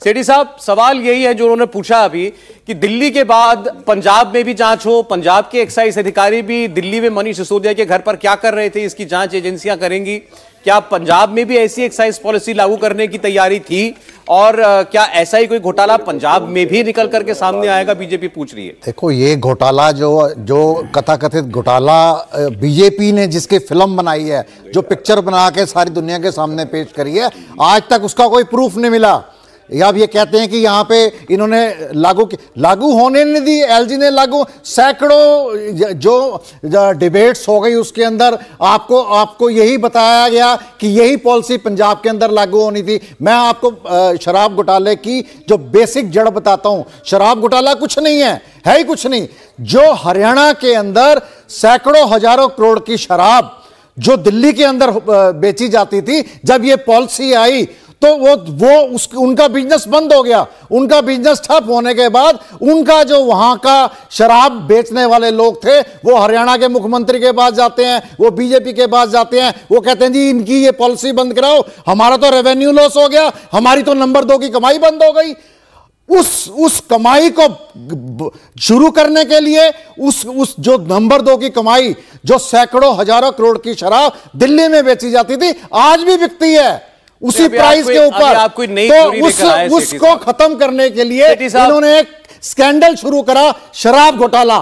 सेठी साहब, सवाल यही है जो उन्होंने पूछा अभी कि दिल्ली के बाद पंजाब में भी जांच हो, पंजाब के एक्साइज अधिकारी भी दिल्ली में मनीष सिसोदिया के घर पर क्या कर रहे थे इसकी जांच एजेंसियां करेंगी। क्या पंजाब में भी ऐसी एक्साइज पॉलिसी लागू करने की तैयारी थी और क्या ऐसा ही कोई घोटाला पंजाब में भी निकल करके सामने आएगा, बीजेपी पूछ रही है। देखो, ये घोटाला जो कथाकथित घोटाला बीजेपी ने जिसकी फिल्म बनाई है, जो पिक्चर बना के सारी दुनिया के सामने पेश करी है, आज तक उसका कोई प्रूफ नहीं मिला। या अब ये कहते हैं कि यहाँ पे इन्होंने लागू होने नहीं दी, एलजी ने लागू, सैकड़ों जो डिबेट्स हो गई उसके अंदर आपको यही बताया गया कि यही पॉलिसी पंजाब के अंदर लागू होनी थी। मैं आपको शराब घोटाले की जो बेसिक जड़ बताता हूं। शराब घोटाला कुछ नहीं है ही कुछ नहीं। जो हरियाणा के अंदर सैकड़ों हजारों करोड़ की शराब जो दिल्ली के अंदर बेची जाती थी, जब ये पॉलिसी आई तो उनका बिजनेस बंद हो गया। उनका बिजनेस ठप होने के बाद उनका जो वहां का शराब बेचने वाले लोग थे वो हरियाणा के मुख्यमंत्री के पास जाते हैं, वो बीजेपी के पास जाते हैं, वो कहते हैं जी इनकी ये पॉलिसी बंद कराओ, हमारा तो रेवेन्यू लॉस हो गया, हमारी तो नंबर 2 की कमाई बंद हो गई। उस कमाई को शुरू करने के लिए उस जो नंबर 2 की कमाई, जो सैकड़ों हजारों करोड़ की शराब दिल्ली में बेची जाती थी, आज भी बिकती है उसी प्राइस के ऊपर। तो उसको खत्म करने के लिए इन्होंने एक स्कैंडल शुरू करा, शराब घोटाला।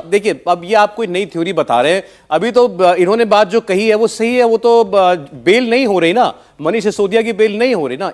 देखिए, अब ये आप कोई नई थ्योरी बता रहे हैं। अभी तो इन्होंने बात जो कही है वो सही है, वो तो बेल नहीं हो रही ना, मनीष सिसोदिया की बेल नहीं हो रही ना,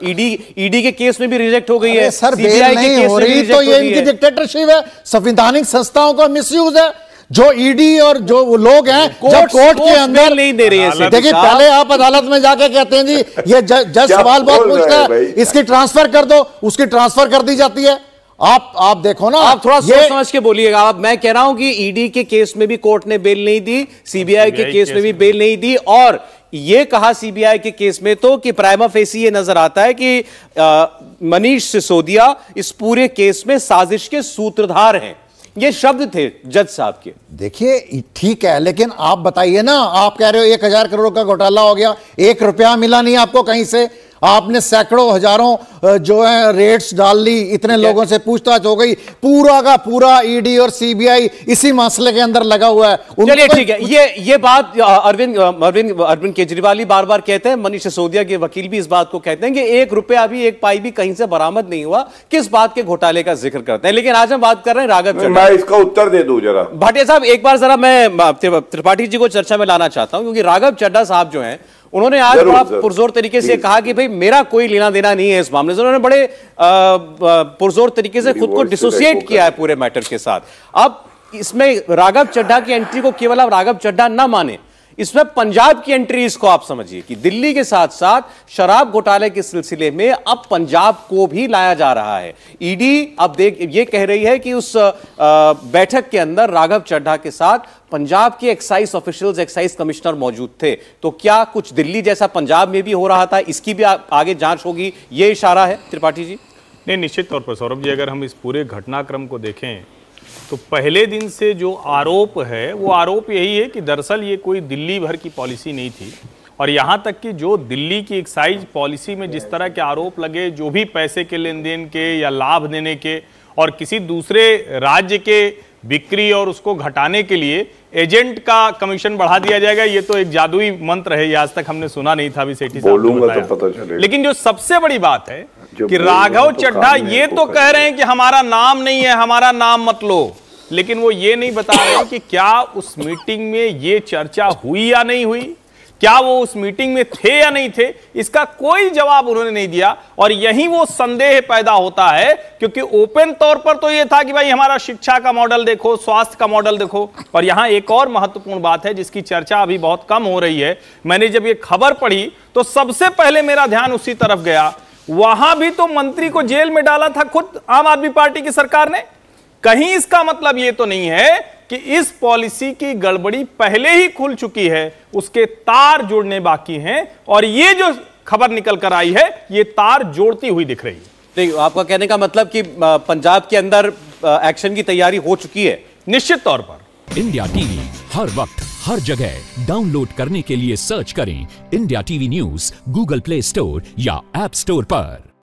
ईडी के केस में भी रिजेक्ट हो गई है। सर, बेल नहीं हो रही तो ये इनकी डिक्टेटरशिप है, संवैधानिक संस्थाओं का मिसयूज है। जो ईडी और जो लोग हैं जब कोर्ट के अंदर नहीं दे रही है, देखिए पहले आप अदालत में जाके कहते हैं जी ये जज सवाल बहुत पूछता है, इसकी ट्रांसफर कर दो, उसकी ट्रांसफर कर दी जाती है। आप देखो ना, आप थोड़ा सोच समझ के बोलिएगा। आप, मैं कह रहा हूं कि ईडी के केस में भी कोर्ट ने बेल नहीं दी, सीबीआई के केस में भी बेल नहीं दी, और यह कहा सीबीआई के केस में तो कि प्राइमा फेसी ये नजर आता है कि मनीष सिसोदिया इस पूरे केस में साजिश के सूत्रधार हैं। ये शब्द थे जज साहब के। देखिए ठीक है, लेकिन आप बताइए ना, आप कह रहे हो 1000 करोड़ का घोटाला हो गया, 1 रुपया मिला नहीं आपको कहीं से। आपने सैकड़ों हजारों जो है रेट्स डाल ली, इतने लोगों से पूछताछ हो गई, पूरा का पूरा ईडी और सीबीआई इसी मसले के अंदर लगा हुआ है। चलिए ठीक है, ये बात अरविंद केजरीवाल ही बार बार कहते हैं, मनीष सिसोदिया के वकील भी इस बात को कहते हैं कि 1 रुपया भी, 1 पाई भी कहीं से बरामद नहीं हुआ। किस बात के घोटाले का जिक्र करते हैं? लेकिन आज हम बात कर रहे हैं राघव चड्ढा। मैं इसका उत्तर दे दूं जरा। भाटिया साहब, एक बार जरा मैं त्रिपाठी जी को चर्चा में लाना चाहता हूं, क्योंकि राघव चड्ढा साहब जो हैं उन्होंने आज बड़ा पुरजोर तरीके से कहा कि भाई मेरा कोई लेना देना नहीं है इस मामले से। उन्होंने बड़े पुरजोर तरीके से खुद को डिसोसिएट किया है पूरे मैटर के साथ। अब इसमें राघव चड्ढा की एंट्री को केवल आप राघव चड्ढा ना माने, इसमें पंजाब की एंट्री इसको आप समझिए कि दिल्ली के साथ साथ शराब घोटाले के सिलसिले में अब पंजाब को भी लाया जा रहा है। ईडी अब ये कह रही है कि उस बैठक के अंदर राघव चड्ढा के साथ पंजाब के एक्साइज ऑफिशियल्स, एक्साइज कमिश्नर मौजूद थे। तो क्या कुछ दिल्ली जैसा पंजाब में भी हो रहा था, इसकी भी आगे जांच होगी, ये इशारा है त्रिपाठी जी? नहीं, निश्चित तौर पर सौरभ जी, अगर हम इस पूरे घटनाक्रम को देखें तो पहले दिन से जो आरोप है वो आरोप यही है कि दरअसल ये कोई दिल्ली भर की पॉलिसी नहीं थी। और यहाँ तक कि जो दिल्ली की एक्साइज पॉलिसी में जिस तरह के आरोप लगे, जो भी पैसे के लेन देन के या लाभ देने के और किसी दूसरे राज्य के बिक्री और उसको घटाने के लिए एजेंट का कमीशन बढ़ा दिया जाएगा, ये तो एक जादुई मंत्र है, ये आज तक हमने सुना नहीं था। अभी सेठी साहब ने बताया। तो पता चलेगा। लेकिन जो सबसे बड़ी बात है कि राघव चड्ढा ये तो कह रहे हैं कि हमारा नाम नहीं है, हमारा नाम मत लो, लेकिन वो ये नहीं बता रहे कि क्या उस मीटिंग में ये चर्चा हुई या नहीं हुई, क्या वो उस मीटिंग में थे या नहीं थे, इसका कोई जवाब उन्होंने नहीं दिया। और यही वो संदेह पैदा होता है, क्योंकि ओपन तौर पर तो ये था कि भाई हमारा शिक्षा का मॉडल देखो, स्वास्थ्य का मॉडल देखो। और यहां एक और महत्वपूर्ण बात है जिसकी चर्चा अभी बहुत कम हो रही है। मैंने जब ये खबर पढ़ी तो सबसे पहले मेरा ध्यान उसी तरफ गया। वहां भी तो मंत्री को जेल में डाला था खुद आम आदमी पार्टी की सरकार ने। कहीं इसका मतलब ये तो नहीं है कि इस पॉलिसी की गड़बड़ी पहले ही खुल चुकी है, उसके तार जोड़ने बाकी हैं, और ये जो खबर निकल कर आई है ये तार जोड़ती हुई दिख रही है। देखिए, आपका कहने का मतलब कि पंजाब के अंदर एक्शन की तैयारी हो चुकी है? निश्चित तौर पर। इंडिया टीवी हर वक्त हर जगह डाउनलोड करने के लिए सर्च करें India TV news Google play store या ऐप स्टोर पर।